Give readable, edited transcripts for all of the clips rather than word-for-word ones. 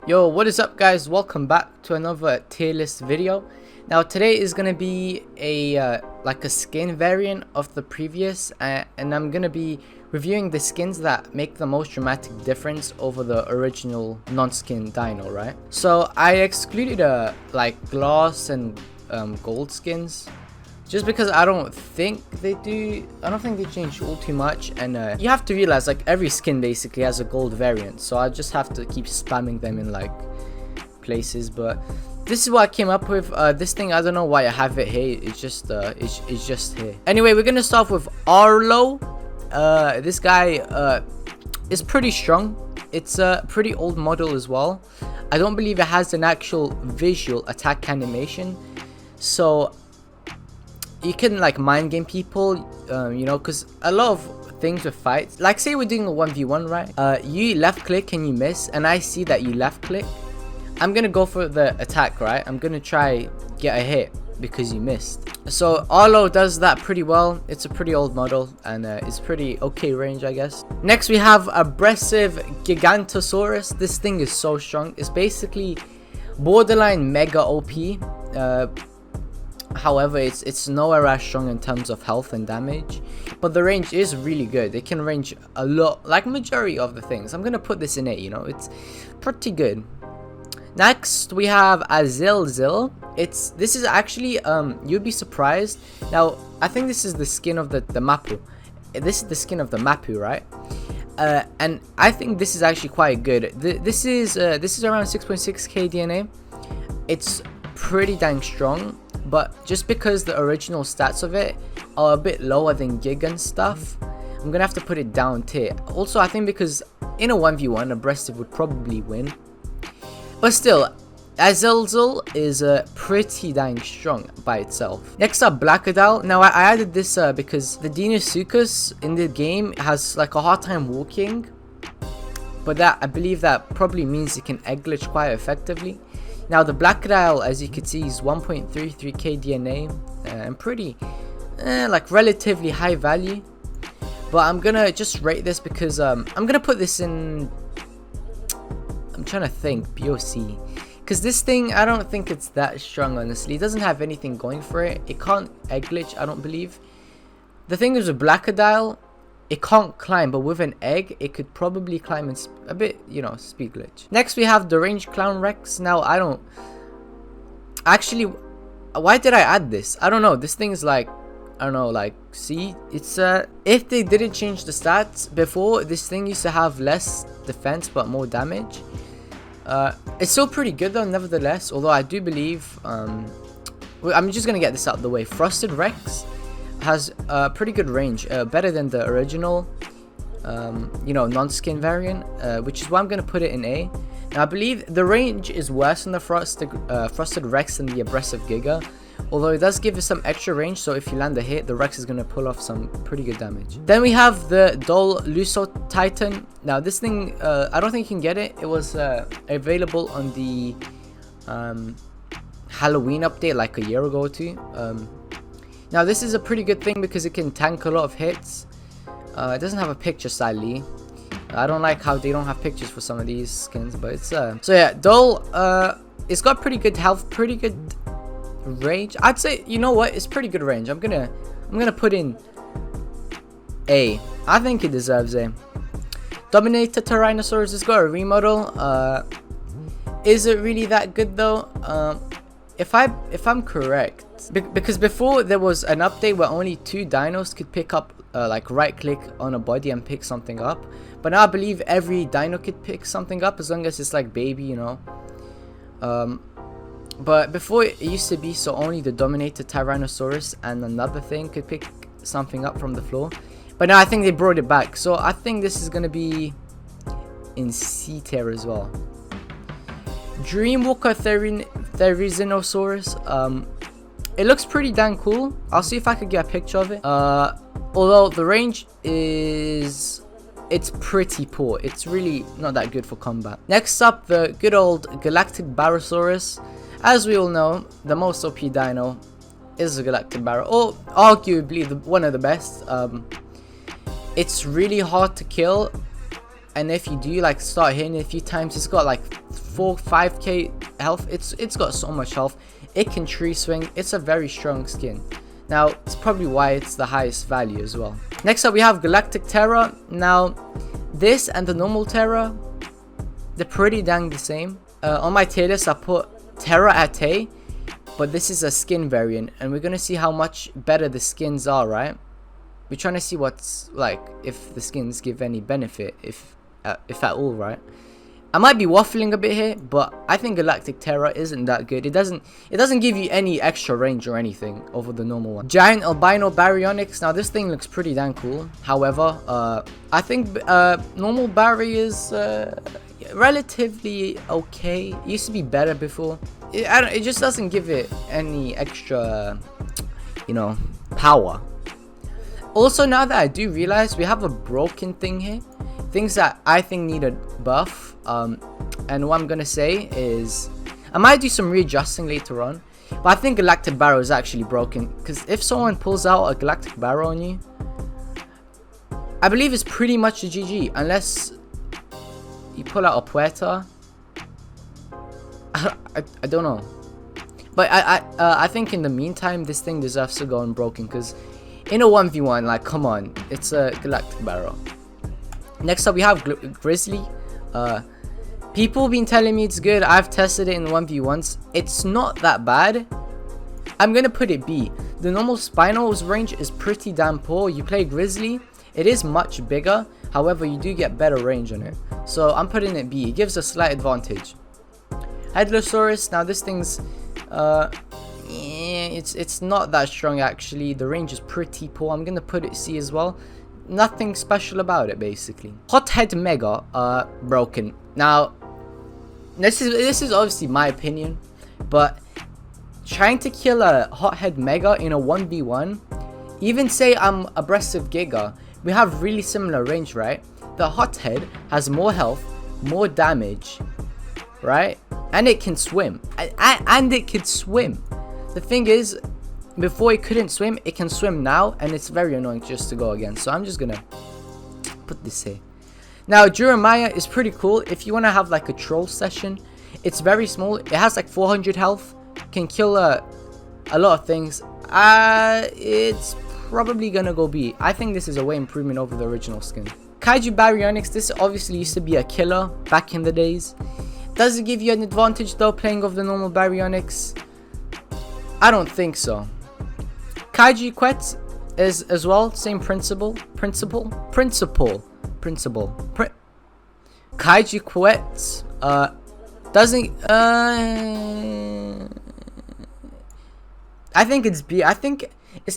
Yo, what is up guys? Welcome back to another tier list video. Now today is gonna be a like a skin variant of the previous, and I'm gonna be reviewing the skins that make the most dramatic difference over the original non-skin dino, right? So I excluded like glass and gold skins, just because I don't think they change all too much, and you have to realize like every skin basically has a gold variant, so I just have to keep spamming them in like places. But this is what I came up with. This thing, I don't know why I have it here. It's just here. Anyway, we're gonna start with Arlo. This guy is pretty strong. It's a pretty old model as well. I don't believe it has an actual visual attack animation, so you can like mind game people, you know, because a lot of things with fights, like say we're doing a 1v1, right? You left click and you miss, and I see that you left click. I'm gonna go for the attack, right? I'm gonna try get a hit because you missed. So Arlo does that pretty well. It's a pretty old model, and it's pretty okay range, I guess. Next we have Aggressive Gigantosaurus. This thing is so strong. It's basically borderline mega OP. However, it's nowhere as strong in terms of health and damage, but the range is really good. It can range a lot, like majority of the things. I'm gonna put this in 8, you know, it's pretty good. Next we have Azilzil. This is actually you'd be surprised. Now I think this is the skin of the Mapu. This is the skin of the Mapu, right? And I think this is actually quite good. This is around 6.6k DNA. It's pretty dang strong, but just because the original stats of it are a bit lower than Giga and stuff, I'm gonna have to put it down tier. Also, I think because in a 1v1 Aggressive would probably win, but still Azilzil is pretty dang strong by itself. Next up, Blackadal. Now I added this because the Deinosuchus in the game has like a hard time walking, but that I believe that probably means it can egg glitch quite effectively. Now the Blackadal, as you can see, is 1.33k DNA and pretty like relatively high value, but I'm gonna just rate this because I'm gonna put this in, I'm trying to think, BOC, because this thing, I don't think it's that strong, honestly. It doesn't have anything going for it. It can't egg glitch, I don't believe. The thing is with Blackadal, it can't climb, but with an egg it could probably climb and a bit, you know, speed glitch. Next we have the Range Clown Rex. Now I don't actually, why did I add this? I don't know. This thing is like, I don't know, like, see, it's if they didn't change the stats before, this thing used to have less defense but more damage. It's still pretty good though, nevertheless, although I do believe I'm just gonna get this out of the way. Frosted Rex has a pretty good range, better than the original you know, non-skin variant, which is why I'm gonna put it in A. Now I believe the range is worse than the Frosted Rex and the Aggressive Giga, although it does give us some extra range, so if you land a hit, the Rex is gonna pull off some pretty good damage. Then we have the Dol Luso Titan. Now this thing, I don't think you can get it. It was available on the Halloween update like a year ago or two. Now this is a pretty good thing because it can tank a lot of hits. It doesn't have a picture, sadly. I don't like how they don't have pictures for some of these skins, but it's so yeah, Dol, it's got pretty good health, pretty good range. I'd say, you know what, it's pretty good range. I'm gonna put in A. I think it deserves A. Dominator Tyrannosaurus has got a remodel. Is it really that good though? If I'm correct, because before there was an update where only 2 dinos could pick up like right click on a body and pick something up, but now I believe every dino could pick something up as long as it's like baby, you know. But before it used to be so only the Dominator Tyrannosaurus and another thing could pick something up from the floor, but now I think they brought it back, so I think this is gonna be in C tier as well. Dreamwalker Therizinosaurus. It looks pretty dang cool. I'll see if I could get a picture of it. Although the range is, it's pretty poor. It's really not that good for combat. Next up, the good old Galactic Barosaurus. As we all know, the most OP dino is the Galactic Baro, or arguably one of the best. It's really hard to kill, and if you do like start hitting it a few times, it's got like 4 5k health. It's got so much health. It can tree swing. It's a very strong skin. Now it's probably why it's the highest value as well. Next up we have Galactic Terror. Now this and the normal Terror, they're pretty dang the same. On my tier list I put Terror at A, but this is a skin variant, and we're gonna see how much better the skins are, right? We're trying to see what's like, if the skins give any benefit, if at all, right? I might be waffling a bit here, but I think Galactic Terror isn't that good. It doesn't give you any extra range or anything over the normal one. Giant Albino Baryonyx. Now this thing looks pretty damn cool. However, I think normal Barry is relatively okay. It used to be better before. It just doesn't give it any extra, you know, power. Also, now that I do realize we have a broken thing here, things that I think need a buff, and what I'm gonna say is I might do some readjusting later on, but I think Galactic Barrow is actually broken, because if someone pulls out a Galactic Barrow on you, I believe it's pretty much a GG, unless you pull out a Puerta. I don't know, but I think in the meantime this thing deserves to go unbroken, because in a 1v1, like, come on, it's a Galactic Barrow. Next up we have Grizzly. People been telling me it's good. I've tested it in 1v1s. It's not that bad. I'm gonna put it B. The normal Spino's range is pretty damn poor. You play Grizzly, it is much bigger, however you do get better range on it, so I'm putting it B. It gives a slight advantage. Headlosaurus. Now this thing's it's not that strong actually. The range is pretty poor. I'm gonna put it C as well. Nothing special about it basically. Hothead Mega, broken. Now this is obviously my opinion, but trying to kill a Hothead Mega in a 1v1, even say I'm Aggressive Giga, we have really similar range, right? The Hothead has more health, more damage, right? And it can swim. And it can swim. The thing is, before it couldn't swim, it can swim now, and it's very annoying just to go again. So I'm just gonna put this here. Now Jeremiah is pretty cool if you want to have like a troll session. It's very small. It has like 400 health. Can kill a lot of things. It's probably gonna go B. I think this is a way improvement over the original skin. Kaiju Baryonyx. This obviously used to be a killer back in the days. Does it give you an advantage though playing of the normal Baryonyx? I don't think so. Kaiju Quet is as well, same principle. Kaiju Quet doesn't I think it's B. I think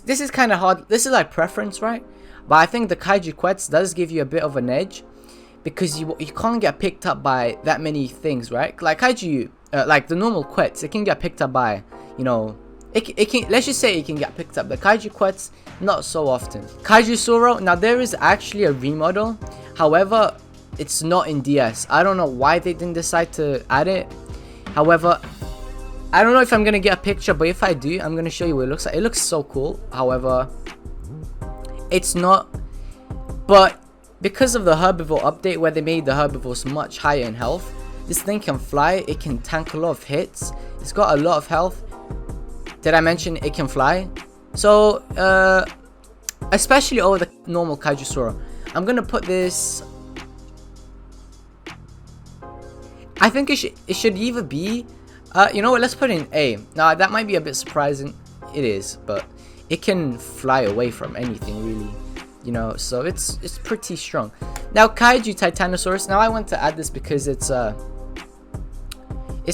this is kind of hard. This is like preference, right? But I think the Kaiju Quets does give you a bit of an edge, because you can't get picked up by that many things, right? Like Kaiju, like the normal Quets, it can get picked up by, you know, it can, let's just say it can get picked up. The Kaiju Quets, not so often. Kaiju Soro. Now there is actually a remodel, however it's not in DS. I don't know why they didn't decide to add it. However, I don't know if I'm gonna get a picture, but if I do, I'm gonna show you what it looks like. It looks so cool. However, it's not. But because of the herbivore update, where they made the herbivores much higher in health, this thing can fly. It can tank a lot of hits. It's got a lot of health. Did I mention it can fly? So especially over the normal Kaiju. I'm gonna put this. I think it should either be, you know what, let's put it in A. Now that might be a bit surprising. It is, but it can fly away from anything really, you know, so it's pretty strong. Now Kaiju Titanosaurus. Now I want to add this because it's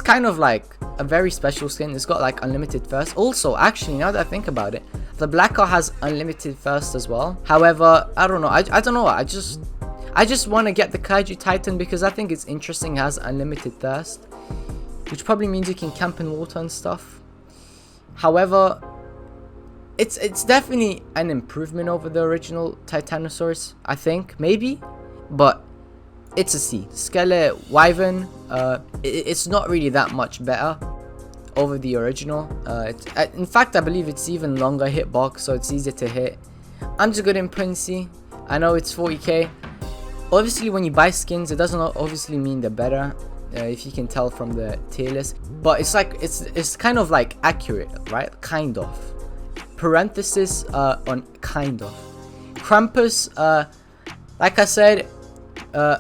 kind of like a very special skin. It's got like unlimited thirst. Also, actually, now that I think about it, the black car has unlimited thirst as well. However, I don't know. I don't know. I just want to get the Kaiju Titan because I think it's interesting. It has unlimited thirst, which probably means you can camp in water and stuff. However, it's definitely an improvement over the original Titanosaurus, I think, maybe, but it's a C. Skele Wyvern, it's not really that much better over the original. In fact, I believe it's even longer hitbox, so it's easier to hit. I'm just good in putting C. I know it's 40k. Obviously, when you buy skins, it doesn't obviously mean they're better. if you can tell from the tier list. But it's like it's kind of like accurate, right? Kind of. Parenthesis on kind of. Krampus, like I said,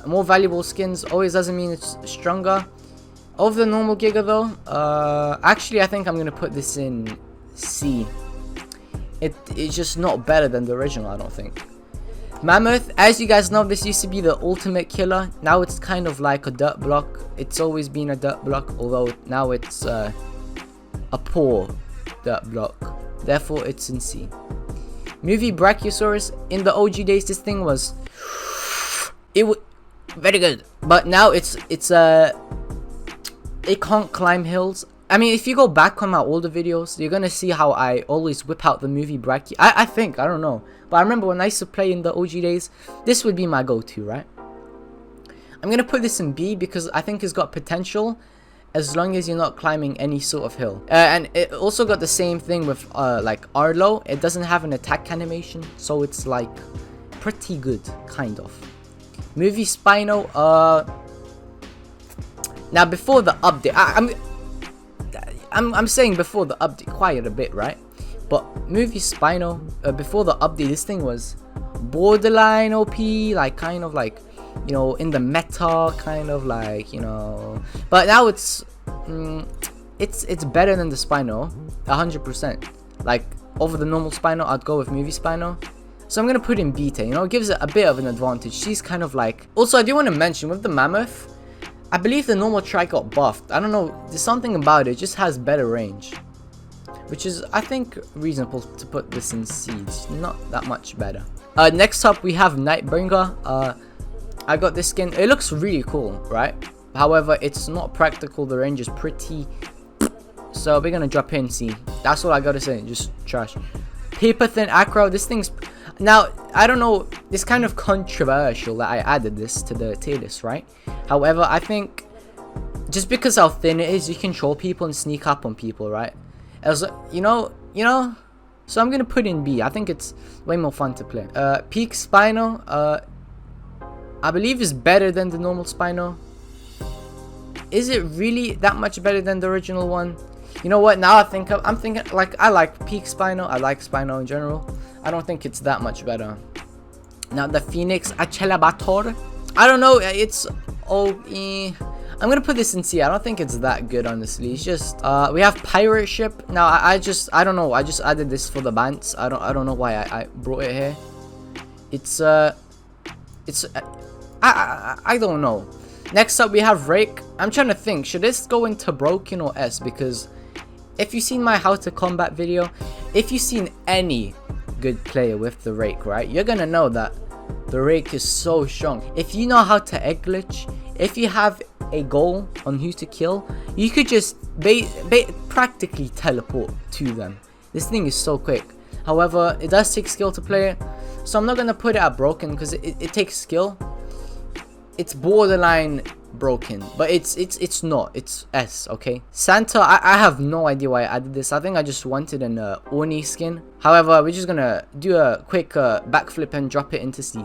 more valuable skins always doesn't mean it's stronger. Over the normal Giga though, actually I think I'm gonna put this in C. It's just not better than the original, I don't think. Mammoth, as you guys know, this used to be the ultimate killer. Now it's kind of like a dirt block. It's always been a dirt block, although now it's a poor dirt block. Therefore, it's in C. Movie Brachiosaurus, in the OG days, this thing was very good, but now it can't climb hills. I mean, if you go back on my older videos, you're gonna see how I always whip out the movie Brachio. I think, I don't know, but I remember when I used to play in the OG days, this would be my go-to, right? I'm gonna put this in B because I think it's got potential, as long as you're not climbing any sort of hill. And it also got the same thing with like Arlo. It doesn't have an attack animation, so it's like pretty good, kind of. Movie Spino, now before the update, I'm saying before the update quite a bit, right? But Movie Spino, before the update, this thing was borderline OP, like kind of like, you know, in the meta, kind of like, you know. But now it's better than the Spino, 100%. Like over the normal Spino, I'd go with Movie Spino. So I'm gonna put in beta. You know, it gives it a bit of an advantage. She's kind of like. Also, I do want to mention with the Mammoth, I believe the normal Tri got buffed. I don't know, there's something about it. It just has better range, which is, I think, reasonable to put this in C. It's not that much better. Next up, we have Nightbringer. I got this skin. It looks really cool, right? However, it's not practical. The range is pretty. So we're gonna drop in C. That's all I gotta say. Just trash. Paper Thin Acro. This thing's. Now, I don't know. It's kind of controversial that I added this to the tier list, right? However, I think just because how thin it is, you can troll people and sneak up on people, right? As you know. So I'm gonna put in B. I think it's way more fun to play. Peak Spino. I believe is better than the normal Spino. Is it really that much better than the original one? You know what? Now I'm thinking like I like Peak Spino. I like Spino in general. I don't think it's that much better. Now the Phoenix Achelabator. I don't know. It's I'm gonna put this in C. I don't think it's that good, honestly. It's just we have Pirate Ship. Now I don't know. I just added this for the bants. I don't know why I brought it here. I don't know. Next up we have Rake. I'm trying to think, should this go into broken or S? Because if you've seen my how to combat video, if you've seen any good player with the Rake, right, you're gonna know that the Rake is so strong. If you know how to egg glitch, if you have a goal on who to kill, you could just practically teleport to them. This thing is so quick. However, it does take skill to play it, so I'm not gonna put it at broken because it takes skill. It's borderline broken, but it's not. It's S, okay? Santa, I have no idea why I added this. I think I just wanted an Oni skin. However, we're just gonna do a quick backflip and drop it into C.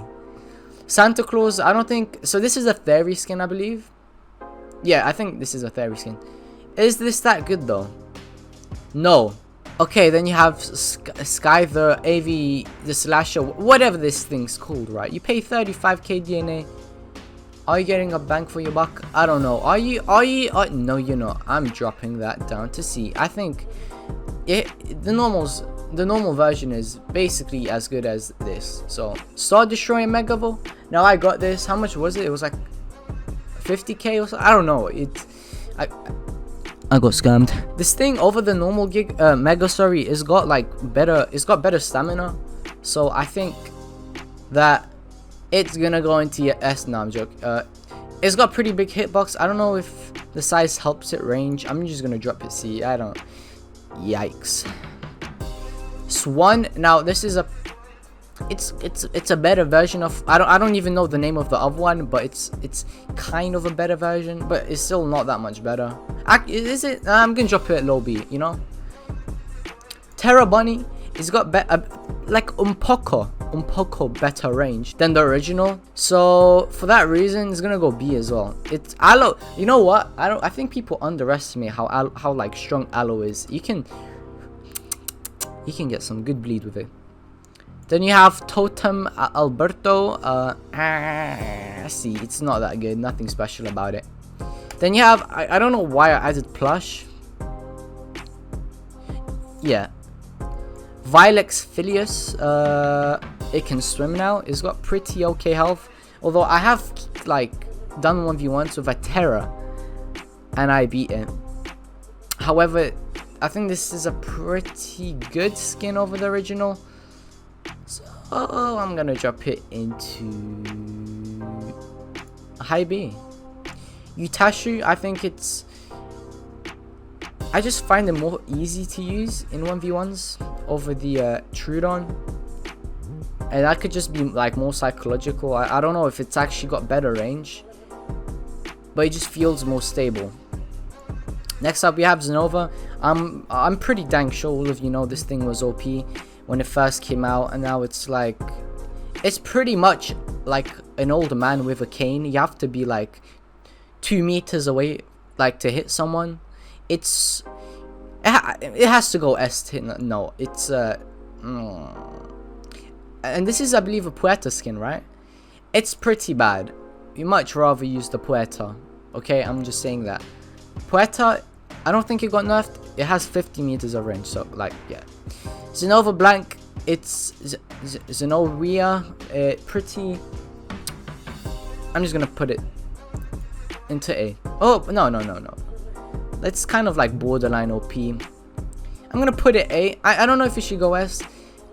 Santa Claus, I don't think. So this is a Theory skin, I believe. Yeah, I think this is a Theory skin. Is this that good though? No. Okay, then you have Sky the AV, the Slasher, whatever this thing's called, right? You pay 35k DNA. Are you getting a bang for your buck? I don't know. Are you? No, you're not. I'm dropping that down to C. I think the normal version is basically as good as this. So, Star Destroyer Megavo. Now I got this. How much was it? It was like 50k or so. I don't know. I got scammed. This thing over the normal Megasaur is got like better. It's got better stamina. So I think that it's gonna go into S. No, I'm joking. It's got pretty big hitbox. I don't know if the size helps it range. I'm just gonna drop it C. I don't. Yikes. Swan. Now this is a. It's a better version of. I don't even know the name of the other one, but it's kind of a better version, but it's still not that much better. Is it? I'm gonna drop it at low B. You know. Terra Bunny. It's got like Umpoko. un poco better range than the original. So for that reason, it's gonna go B as well. It's aloe. You know what? I think people underestimate how like strong aloe is. You can get some good bleed with it. Then you have Totem Alberto. See, it's not that good. Nothing special about it. Then you have, I don't know why I added plush. Yeah. Vilex Filius. It can swim now. It's got pretty okay health. Although I have like done 1v1s with a Terra and I beat it. However, I think this is a pretty good skin over the original. So I'm gonna drop it into high B. Utashu, I think I just find it more easy to use in 1v1s over the Trudon. And that could just be like more psychological. I don't know if it's actually got better range, but it just feels more stable. Next up we have Zenova. I'm pretty dang sure all of you know this thing was OP when it first came out, and now it's like, it's pretty much like an old man with a cane. You have to be like 2 meters away like to hit someone. It has to go S to hit. No, it's and this is, I believe, a Puerta skin, right? It's pretty bad. You much rather use the Puerta. Okay, I'm just saying that. Puerta, I don't think it got nerfed. It has 50 meters of range, so like, yeah. Zenova Blank, it's Zenovia, pretty. I'm just gonna put it into A. Oh, no. It's kind of like borderline OP. I'm gonna put it A. I don't know if it should go S,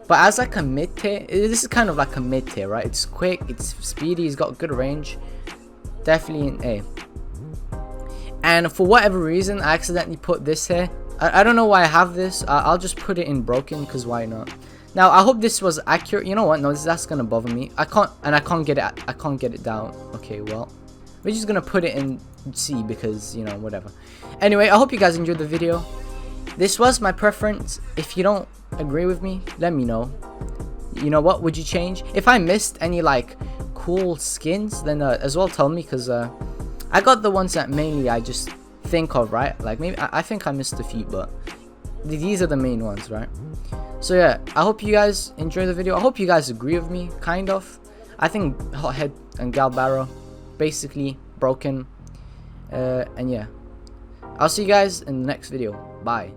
but as like a mid tier, this is kind of like a mid tier, right? It's quick, it's speedy, it's got good range. Definitely an A. And for whatever reason, I accidentally put this here. I don't know why I have this. I'll just put it in broken, because why not? Now I hope this was accurate. You know what? No, that's gonna bother me. I can't get it down. Okay, well, we're just gonna put it in C because, you know, whatever. Anyway, I hope you guys enjoyed the video. This was my preference. If you don't agree with me, let me know. You know what? Would you change? If I missed any like cool skins, then as well tell me, because I got the ones that mainly I just think of, right? Like maybe I think I missed a few, but these are the main ones, right? So yeah, I hope you guys enjoy the video. I hope you guys agree with me, kind of. I think Hothead and Galbara basically broken. And yeah, I'll see you guys in the next video. Bye.